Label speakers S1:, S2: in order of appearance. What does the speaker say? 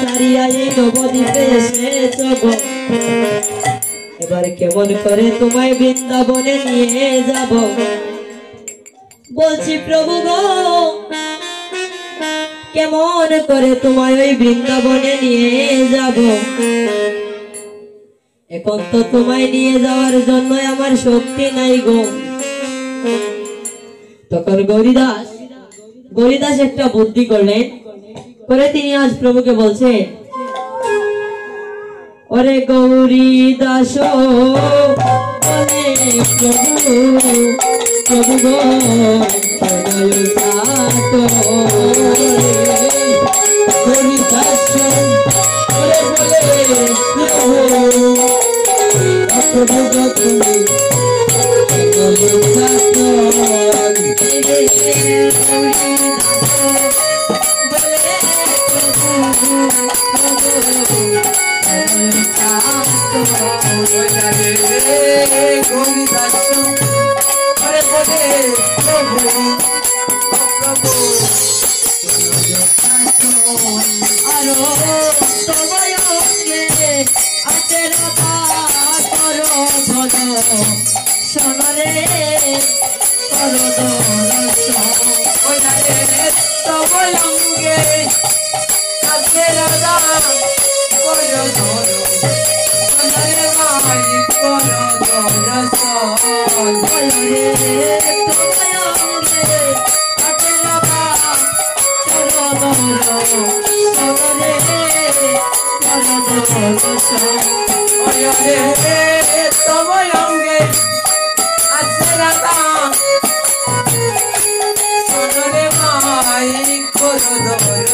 S1: সারিয়া এই নবদ্বীপে এসেছ গো, এবার কেমন করে তোমায় বৃন্দাবনে নিয়ে যাব। বলছি প্রভু গো, কেমন করে তোমায় ওই বৃন্দাবনে নিয়ে যাব। এখন তো তোমায় নিয়ে যাওয়ার জন্য আমার শক্তি নাই গো। তখন গৌরীদাস একটা বুদ্ধি করলেন, করে তিনি আজ প্রভুকে বলছে, ওরে গৌরীদাস বলে প্রভু, প্রভু গো গৌরীদাস বলে প্রভু, প্রভু গো তুমি সোনরে করো তবলঙ্গে আছে রাধা করো ধরো সোনরে মাই করো দর্শন বলরে তবলঙ্গে আছে রাধা করো ধরো সোনরে করো দর্শন বলরে তবলঙ্গে আছে রাধা সোনরে মাই করো দর্শন।